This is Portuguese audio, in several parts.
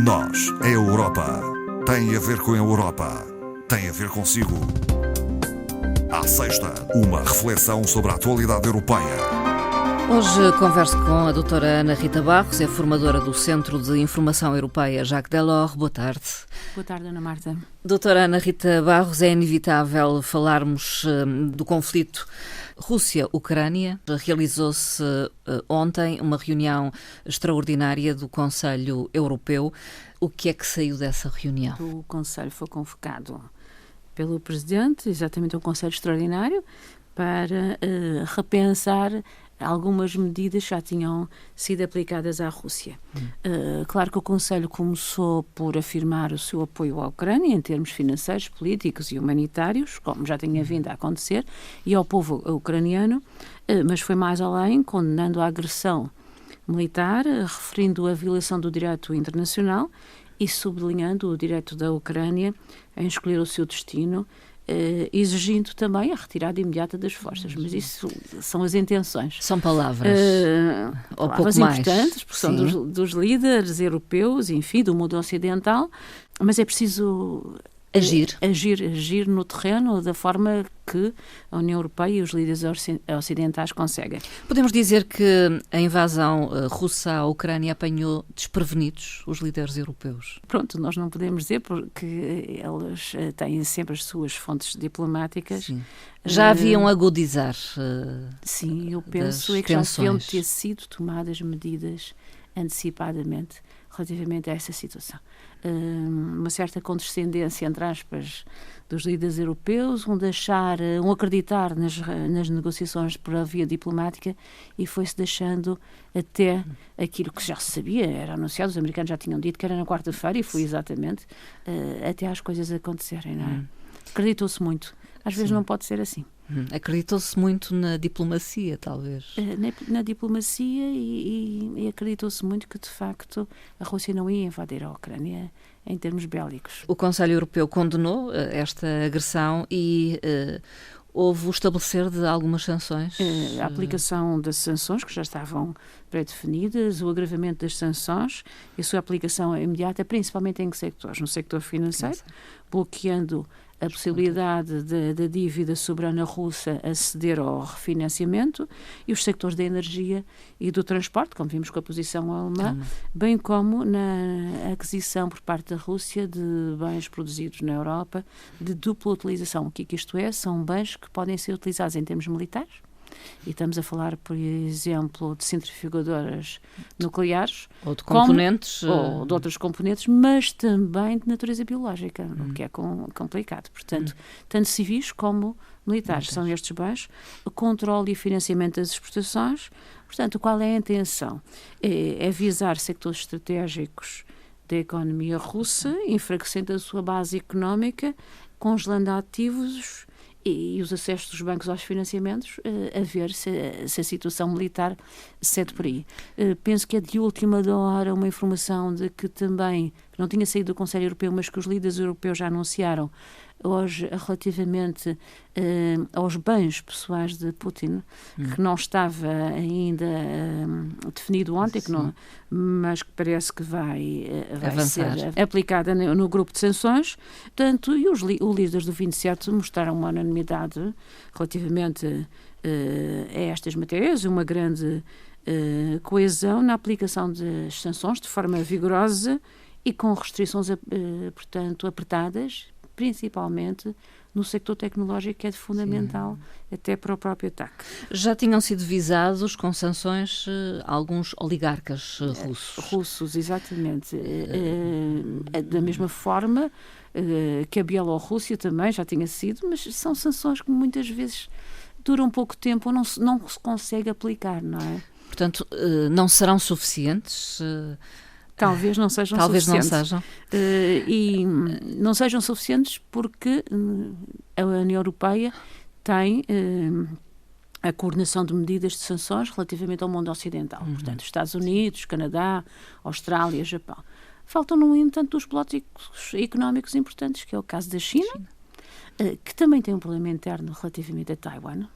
Nós, a Europa, tem a ver com a Europa, tem a ver consigo. À sexta, uma reflexão sobre a atualidade europeia. Hoje converso com a doutora Ana Rita Barros, é formadora do Centro de Informação Europeia Jacques Delors. Boa tarde. Boa tarde, Ana Marta. Doutora Ana Rita Barros, é inevitável falarmos do conflito Rússia-Ucrânia. Realizou-se ontem uma reunião extraordinária do Conselho Europeu. O que é que saiu dessa reunião? O Conselho foi convocado pelo Presidente, exatamente um Conselho extraordinário, para repensar algumas medidas que já tinham sido aplicadas à Rússia. Claro que o Conselho começou por afirmar o seu apoio à Ucrânia em termos financeiros, políticos e humanitários, como já tinha vindo a acontecer, e ao povo ucraniano, mas foi mais além, condenando a agressão militar, referindo a violação do direito internacional e sublinhando o direito da Ucrânia em escolher o seu destino, exigindo também a retirada imediata das forças. Mas isso são as intenções. São palavras, ou palavras pouco mais. Importantes, porque são dos líderes europeus, enfim, do mundo ocidental, mas é preciso agir no terreno da forma que a União Europeia e os líderes ocidentais conseguem. Podemos dizer que a invasão russa à Ucrânia apanhou desprevenidos os líderes europeus? Pronto, nós não podemos dizer porque eles têm sempre as suas fontes diplomáticas. Sim. Já haviam agudizar sim, eu penso que já deviam ter sido tomadas medidas antecipadamente relativamente a essa situação. Uma certa condescendência, entre aspas, dos líderes europeus, um acreditar nas negociações por a via diplomática, e foi-se deixando até aquilo que já se sabia, era anunciado, os americanos já tinham dito que era na quarta-feira, e foi exatamente até às coisas acontecerem, não é? Acreditou-se muito. Às vezes não pode ser assim. Acreditou-se muito na diplomacia, talvez. Na diplomacia e acreditou-se muito que, de facto, a Rússia não ia invadir a Ucrânia em termos bélicos. O Conselho Europeu condenou esta agressão e houve o estabelecer de algumas sanções? A aplicação das sanções, que já estavam pré-definidas, o agravamento das sanções e a sua aplicação imediata, principalmente em que sectores? No sector financeiro, bloqueando a possibilidade da dívida soberana russa aceder ao refinanciamento, e os sectores da energia e do transporte, como vimos com a posição alemã, bem como na aquisição por parte da Rússia de bens produzidos na Europa de dupla utilização. O que isto é? São bens que podem ser utilizados em termos militares, e estamos a falar, por exemplo, de centrifugadoras nucleares. Ou de componentes. Ou de outros componentes, mas também de natureza biológica, o que é complicado. Portanto, tanto civis como militares são estes bens. O controle e financiamento das exportações. Portanto, qual é a intenção? É visar sectores estratégicos da economia russa, enfraquecendo a sua base económica, congelando ativos e os acessos dos bancos aos financiamentos, a ver se a situação militar cede por aí. Penso que é de última hora uma informação de que também, que não tinha saído do Conselho Europeu, mas que os líderes europeus já anunciaram hoje relativamente aos bens pessoais de Putin, que não estava ainda definido ontem, mas que parece que vai ser aplicada no grupo de sanções. Portanto, e os líderes do 27 mostraram uma unanimidade relativamente a estas matérias, uma grande coesão na aplicação das sanções de forma vigorosa e com restrições, portanto, apertadas, principalmente no sector tecnológico, que é fundamental até para o próprio ataque. Já tinham sido visados com sanções alguns oligarcas russos. Russos, exatamente. Da mesma forma que a Bielorrússia também já tinha sido, mas são sanções que muitas vezes duram pouco tempo ou não se consegue aplicar, não é? Portanto, não serão suficientes? Talvez não sejam suficientes. E não sejam suficientes porque a União Europeia tem a coordenação de medidas de sanções relativamente ao mundo ocidental. Portanto, Estados Unidos, Canadá, Austrália, Japão. Faltam, no entanto, os blocos económicos importantes, que é o caso da China, que também tem um problema interno relativamente a Taiwan,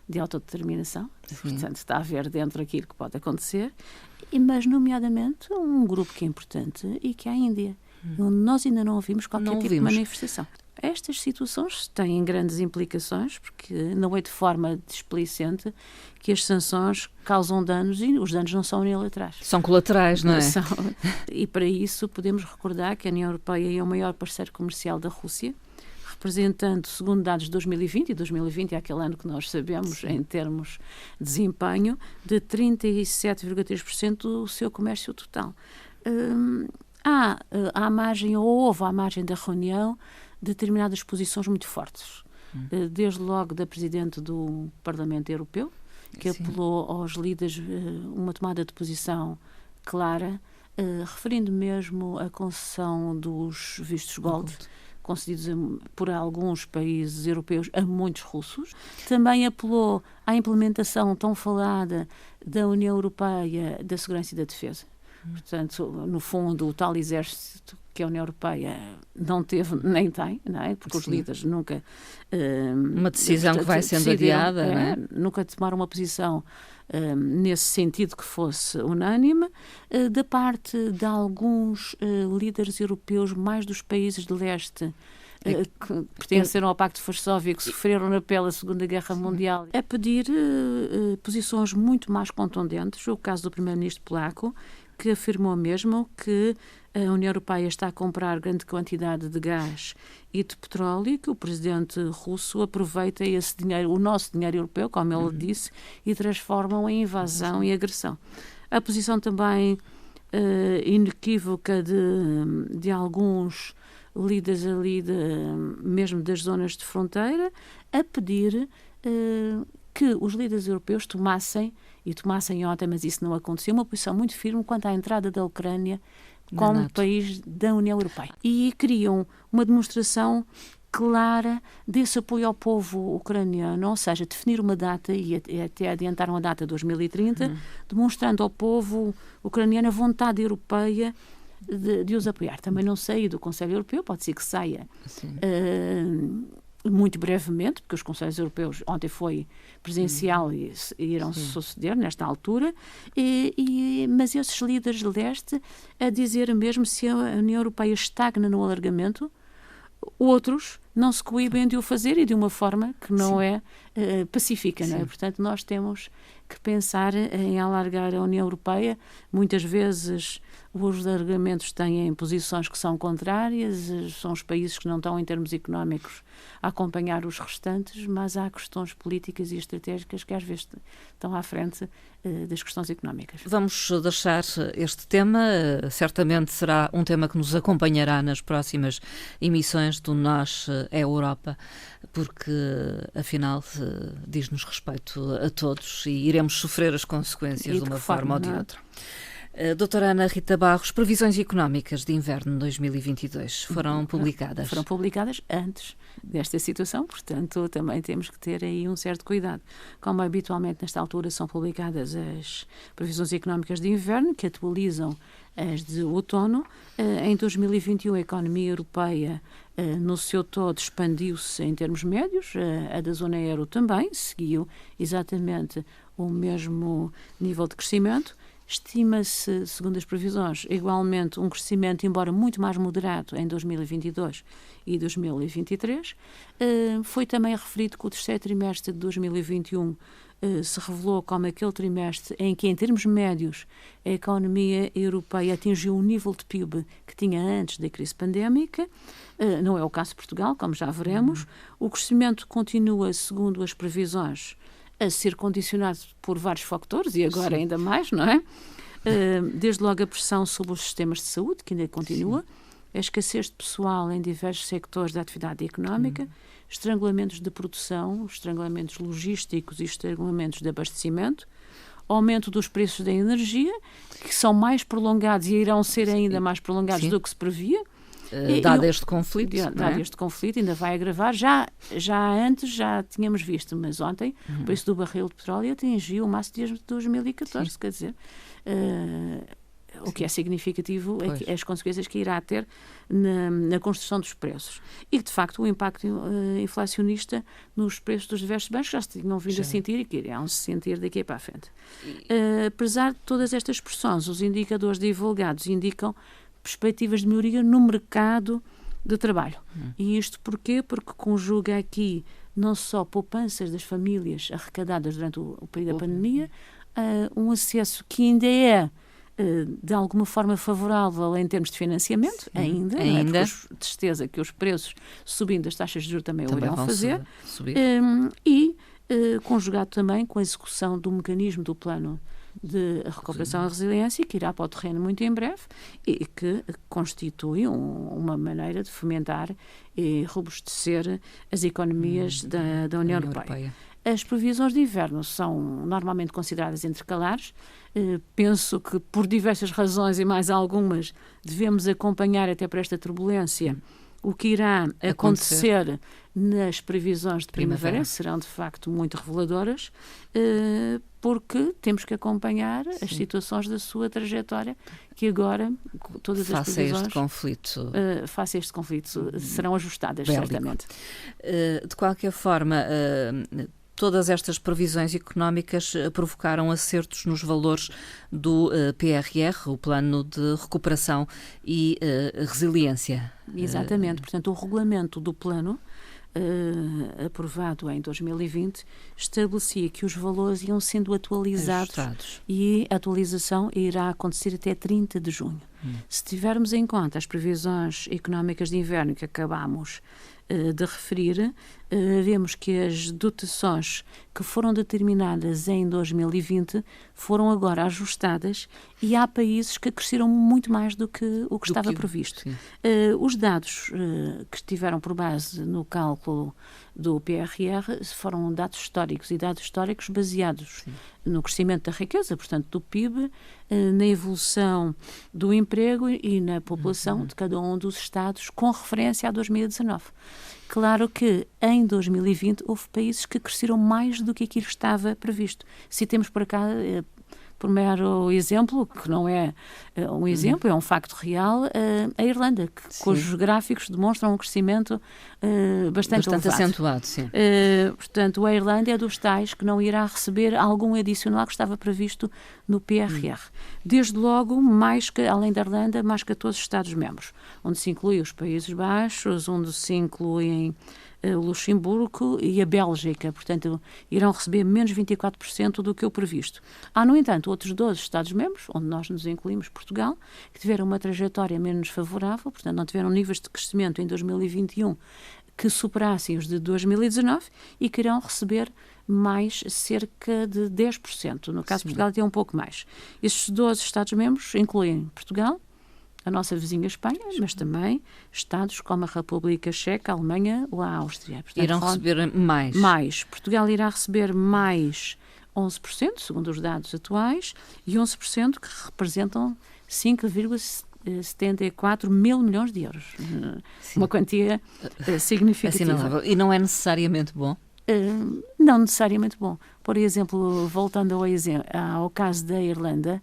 de autodeterminação. Portanto, está a ver dentro aquilo que pode acontecer, mas, nomeadamente, um grupo que é importante e que é a Índia, onde nós ainda não ouvimos qualquer tipo de manifestação. Estas situações têm grandes implicações, porque não é de forma displicente que as sanções causam danos e os danos não são unilaterais. São colaterais, não é? E para isso podemos recordar que a União Europeia é o maior parceiro comercial da Rússia, representando, segundo dados de 2020, e 2020 é aquele ano que nós sabemos, em termos de desempenho, de 37,3% do seu comércio total. Há margem, ou houve à margem da reunião, determinadas posições muito fortes. Desde logo da Presidente do Parlamento Europeu, que apelou aos líderes uma tomada de posição clara, referindo mesmo a concessão dos vistos Gold, concedidos por alguns países europeus a muitos russos. Também apelou à implementação tão falada da União Europeia da Segurança e da Defesa. Portanto, no fundo, o tal exército que a União Europeia não teve nem tem, não é? Porque os líderes nunca... uma decisão que vai sendo adiada, não é? Nunca tomaram uma posição nesse sentido que fosse unânime, da parte de alguns líderes europeus, mais dos países de leste, que pertenceram ao Pacto de Varsóvia, que sofreram na pele a Segunda Guerra Mundial, a pedir posições muito mais contundentes. O caso do primeiro-ministro polaco, que afirmou mesmo que a União Europeia está a comprar grande quantidade de gás e de petróleo e que o presidente russo aproveita esse dinheiro, o nosso dinheiro europeu, como ele disse, e transforma em invasão e agressão. A posição também inequívoca de alguns líderes ali, mesmo das zonas de fronteira, a pedir que os líderes europeus tomassem ontem, mas isso não aconteceu, uma posição muito firme quanto à entrada da Ucrânia como país da União Europeia. E queriam uma demonstração clara desse apoio ao povo ucraniano, ou seja, definir uma data e até adiantaram a data de 2030, demonstrando ao povo ucraniano a vontade europeia de os apoiar. Também não sei do Conselho Europeu, pode ser que saia muito brevemente, porque os Conselhos Europeus ontem foi presencial e irão suceder nesta altura, mas esses líderes de leste a dizer mesmo se a União Europeia estagna no alargamento, outros não se coíbem de o fazer e de uma forma que não é pacífica, não é? Portanto, nós temos que pensar em alargar a União Europeia. Muitas vezes os alargamentos têm posições que são contrárias, são os países que não estão em termos económicos a acompanhar os restantes, mas há questões políticas e estratégicas que às vezes estão à frente das questões económicas. Vamos deixar este tema, certamente será um tema que nos acompanhará nas próximas emissões do Nós é Europa, porque afinal diz-nos respeito a todos e iremos sofrer as consequências de uma forma ou de outra. Doutora Ana Rita Barros, previsões económicas de inverno 2022 foram publicadas? Foram publicadas antes desta situação, portanto também temos que ter aí um certo cuidado. Como habitualmente nesta altura são publicadas as previsões económicas de inverno, que atualizam as de outono. Em 2021 a economia europeia no seu todo expandiu-se em termos médios, a da zona euro também seguiu exatamente o mesmo nível de crescimento. Estima-se, segundo as previsões, igualmente um crescimento, embora muito mais moderado, em 2022 e 2023. Foi também referido que o terceiro trimestre de 2021 se revelou como aquele trimestre em que, em termos médios, a economia europeia atingiu o nível de PIB que tinha antes da crise pandémica. Não é o caso de Portugal, como já veremos. O crescimento continua, segundo as previsões, a ser condicionado por vários fatores, e agora ainda mais, não é? Desde logo a pressão sobre os sistemas de saúde, que ainda continua, a escassez de pessoal em diversos sectores da atividade económica, estrangulamentos de produção, estrangulamentos logísticos e estrangulamentos de abastecimento, aumento dos preços da energia, que são mais prolongados e irão ser ainda mais prolongados do que se previa. Dado este conflito. Dado este conflito, ainda vai agravar. Já antes já tínhamos visto, mas ontem o preço do barril de petróleo atingiu o máximo desde 2014, quer dizer, O que é significativo Pois. é as consequências que irá ter na construção dos preços. E, de facto, o impacto inflacionista nos preços dos diversos bens já se tinham vindo a sentir e que irão se sentir daqui para a frente. Apesar de todas estas pressões, os indicadores divulgados indicam perspectivas de melhoria no mercado de trabalho. E isto porquê? Porque conjuga aqui não só poupanças das famílias arrecadadas durante o período da pandemia, um acesso que ainda é de alguma forma favorável em termos de financiamento, ainda. Não é? Porque de certeza que os preços subindo as taxas de juros também o irão fazer. Subir. E conjugado também com a execução do mecanismo do plano de recuperação e resiliência, que irá para o terreno muito em breve e que constitui uma maneira de fomentar e robustecer as economias da União Europeia. As previsões de inverno são normalmente consideradas intercalares. Penso que, por diversas razões e mais algumas, devemos acompanhar até para esta turbulência o que irá acontecer nas previsões de primavera. Serão, de facto, muito reveladoras, porque temos que acompanhar as situações da sua trajetória, que agora, todas as previsões... face a este conflito, serão ajustadas, certamente. De qualquer forma... Todas estas previsões económicas provocaram acertos nos valores do PRR, o Plano de Recuperação e Resiliência. Exatamente. Portanto, o regulamento do plano, aprovado em 2020, estabelecia que os valores iam sendo atualizados e a atualização irá acontecer até 30 de junho. Se tivermos em conta as previsões económicas de inverno que acabámos de referir, vemos que as dotações que foram determinadas em 2020 foram agora ajustadas e há países que cresceram muito mais do que o que estava previsto. Os dados que estiveram por base no cálculo do PRR foram dados históricos e dados históricos baseados no crescimento da riqueza, portanto do PIB, na evolução do emprego e na população de cada um dos Estados com referência a 2019. Claro que em 2020 houve países que cresceram mais do que aquilo estava previsto. Se temos por cá, por mero exemplo, que não é um exemplo, é um facto real, a Irlanda, cujos gráficos demonstram um crescimento bastante acentuado. Sim. Portanto, a Irlanda é dos tais que não irá receber algum adicional que estava previsto no PRR. Desde logo, além da Irlanda, mais 14 Estados-membros, onde se inclui os Países Baixos, onde se incluem o Luxemburgo e a Bélgica, portanto, irão receber menos 24% do que o previsto. Há, no entanto, outros 12 Estados-membros, onde nós nos incluímos Portugal, que tiveram uma trajetória menos favorável, portanto, não tiveram níveis de crescimento em 2021 que superassem os de 2019 e que irão receber mais cerca de 10%. No caso de Portugal, tem um pouco mais. Estes 12 Estados-membros incluem Portugal, a nossa vizinha Espanha, mas também Estados como a República Checa, a Alemanha ou a Áustria. Portanto, irão receber mais. Portugal irá receber mais 11%, segundo os dados atuais, e 11% que representam 5,74 mil milhões de euros. Uma quantia significativa. Assinalável. E não é necessariamente bom? Não necessariamente bom. Por exemplo, voltando ao caso da Irlanda,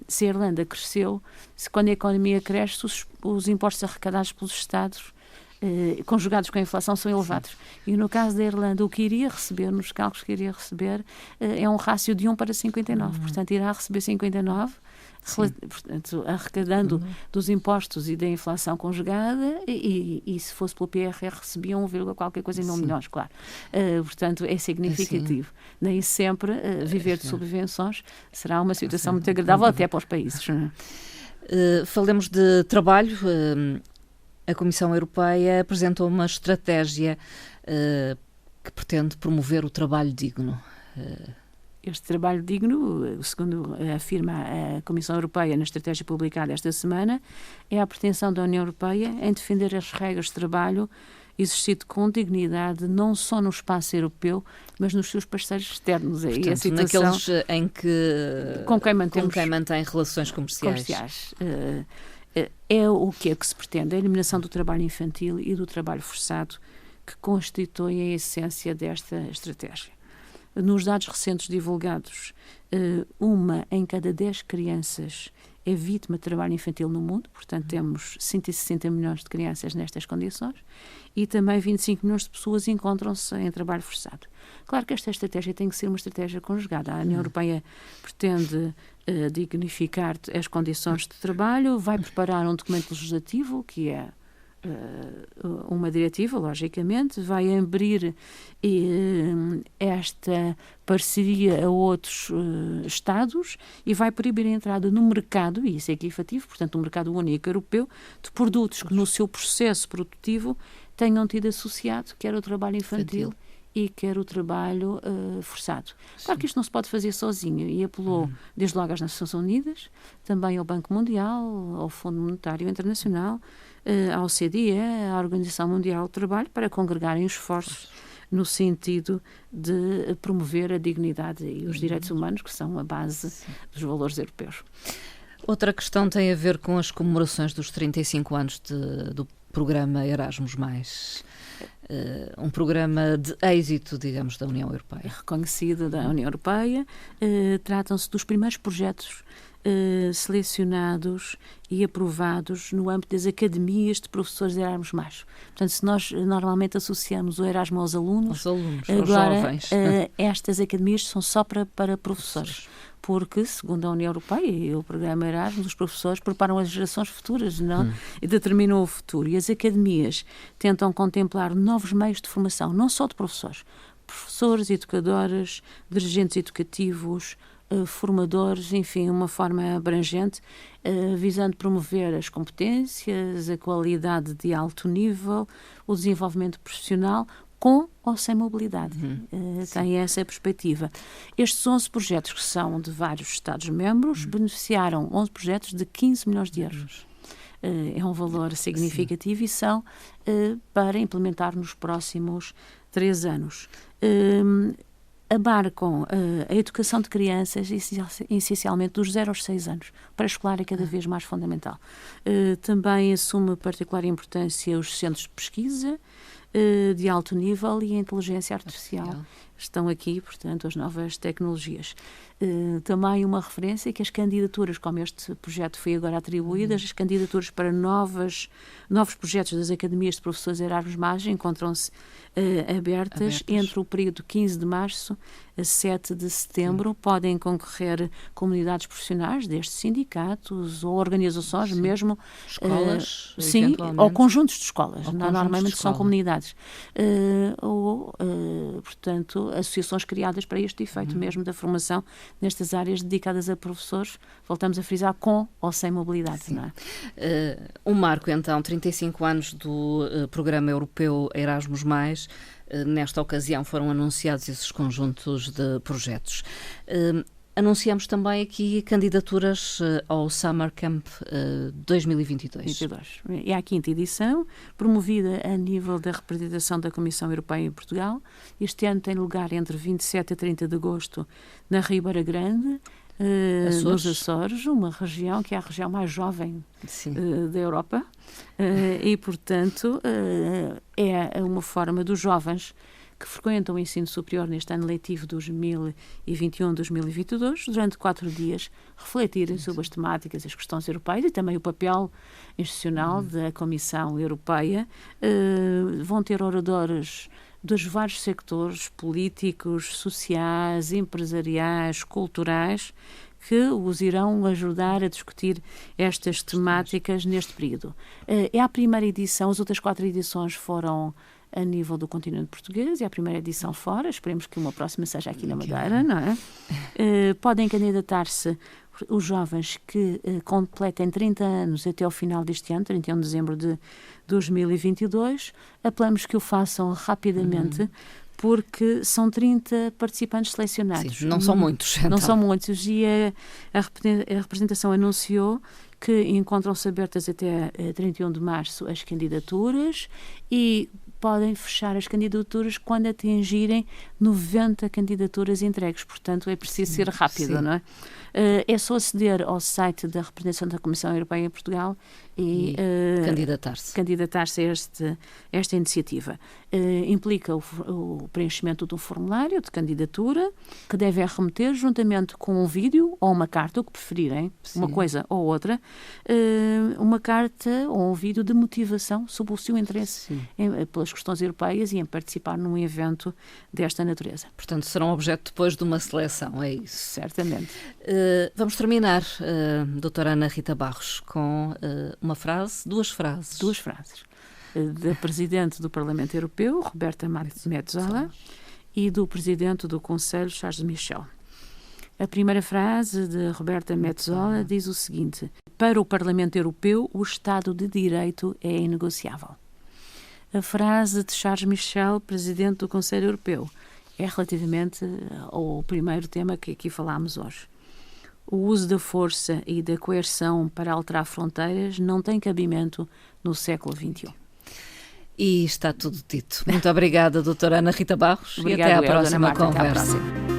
se a Irlanda cresceu, quando a economia cresce, os impostos arrecadados pelos Estados, conjugados com a inflação, são elevados. E no caso da Irlanda, o que iria receber, nos cálculos que iria receber, é um rácio de 1 para 59. Portanto, irá receber 59, portanto, arrecadando dos impostos e da inflação conjugada, e se fosse pelo PRR recebia 1, qualquer coisa em mil milhões, claro. Portanto, é significativo. Nem sempre viver de subvenções será uma situação muito agradável até para os países. Falemos de trabalho. A Comissão Europeia apresentou uma estratégia que pretende promover o trabalho digno. Este trabalho digno, segundo afirma a Comissão Europeia na estratégia publicada esta semana, é a pretensão da União Europeia em defender as regras de trabalho exercido com dignidade não só no espaço europeu, mas nos seus parceiros externos. Portanto, e a situação naqueles em que com quem mantém relações comerciais. É o que se pretende, a eliminação do trabalho infantil e do trabalho forçado, que constituem a essência desta estratégia. Nos dados recentes divulgados, 1 em cada 10 crianças é vítima de trabalho infantil no mundo, portanto temos 160 milhões de crianças nestas condições e também 25 milhões de pessoas encontram-se em trabalho forçado. Claro que esta estratégia tem que ser uma estratégia conjugada. A União Europeia pretende dignificar as condições de trabalho, vai preparar um documento legislativo que é uma diretiva, logicamente, vai abrir esta parceria a outros Estados e vai proibir a entrada no mercado, e isso é equitativo, portanto, um mercado único europeu, de produtos que no seu processo produtivo tenham tido associado quer o trabalho infantil e quer o trabalho forçado. Claro que isto não se pode fazer sozinho e apelou desde logo às Nações Unidas, também ao Banco Mundial, ao Fundo Monetário Internacional, à OCDE, à Organização Mundial do Trabalho, para congregarem os esforços no sentido de promover a dignidade e os direitos humanos, que são a base dos valores europeus. Outra questão tem a ver com as comemorações dos 35 anos do programa Erasmus+. Um programa de êxito, digamos, da União Europeia. Reconhecido da União Europeia. Tratam-se dos primeiros projetos selecionados e aprovados no âmbito das academias de professores de Erasmus+. Portanto, se nós normalmente associamos o Erasmus aos alunos, agora, aos jovens. Estas academias são só para professores. Porque, segundo a União Europeia e o programa Erasmus, os professores preparam as gerações futuras, não? E determinam o futuro. E as academias tentam contemplar novos meios de formação, não só de professores, educadores, dirigentes educativos, formadores, enfim, uma forma abrangente, visando promover as competências, a qualidade de alto nível, o desenvolvimento profissional, com ou sem mobilidade. Tem essa perspectiva. Estes 11 projetos, que são de vários Estados-membros, beneficiaram 11 projetos de 15 milhões de euros. É um valor significativo e são para implementar nos próximos 3 anos. Abarcam a educação de crianças, essencialmente dos 0 aos 6 anos. Pré-escolar é cada vez mais fundamental. Também assume particular importância os centros de pesquisa de alto nível e a inteligência artificial. Estão aqui, portanto, as novas tecnologias. Também uma referência que as candidaturas, como este projeto foi agora atribuído, as candidaturas para novos projetos das academias de professores Erasmus+, encontram-se abertas entre o período de 15 de março a 7 de setembro. Podem concorrer comunidades profissionais, desde sindicatos ou organizações, mesmo escolas, sim, ou conjuntos de escolas, normalmente são comunidades, portanto, associações criadas para este efeito mesmo da formação nestas áreas dedicadas a professores, voltamos a frisar, com ou sem mobilidade. Não é? Um marco, então, 35 anos do programa europeu Erasmus+. Nesta ocasião foram anunciados esses conjuntos de projetos. Anunciamos também aqui candidaturas ao Summer Camp 2022. É a 5ª edição, promovida a nível da representação da Comissão Europeia em Portugal. Este ano tem lugar entre 27 a 30 de agosto na Ribeira Grande, nos Açores, uma região que é a região mais jovem da Europa. E, portanto, é uma forma dos jovens que frequentam o ensino superior neste ano letivo 2021-2022, durante 4 dias, refletirem sobre as temáticas, as questões europeias e também o papel institucional da Comissão Europeia. Vão ter oradores dos vários sectores políticos, sociais, empresariais, culturais, que os irão ajudar a discutir estas temáticas neste período. É a primeira edição, as outras 4 edições foram a nível do continente português, e a primeira edição fora, esperemos que uma próxima seja aqui na Madeira, não é? Podem candidatar-se os jovens que completem 30 anos até ao final deste ano, 31 de dezembro de 2022. Apelamos que o façam rapidamente, porque são 30 participantes selecionados. Sim, não são muitos. Então. Não são muitos, e a representação anunciou que encontram-se abertas até 31 de março as candidaturas, e podem fechar as candidaturas quando atingirem 90 candidaturas entregues. Portanto, é preciso ser rápido, não é? É só aceder ao site da representação da Comissão Europeia em Portugal e candidatar-se a esta iniciativa. Implica o preenchimento do formulário de candidatura, que devem remeter juntamente com um vídeo ou uma carta, o que preferirem, uma coisa ou outra, uma carta ou um vídeo de motivação sobre o seu interesse pelas questões europeias e em participar num evento desta natureza. Portanto, serão objeto depois de uma seleção, é isso? Certamente. Vamos terminar, doutora Ana Rita Barros, com uma frase, duas frases. Duas frases. Da Presidente do Parlamento Europeu, Roberta Metsola, e do Presidente do Conselho, Charles Michel. A primeira frase de Roberta Metsola diz o seguinte: para o Parlamento Europeu, o Estado de Direito é inegociável. A frase de Charles Michel, Presidente do Conselho Europeu, é relativamente ao primeiro tema que aqui falámos hoje. O uso da força e da coerção para alterar fronteiras não tem cabimento no século XXI. E está tudo dito. Muito obrigada, doutora Ana Rita Barros. Obrigado, e até à próxima Marta, conversa. Até à próxima.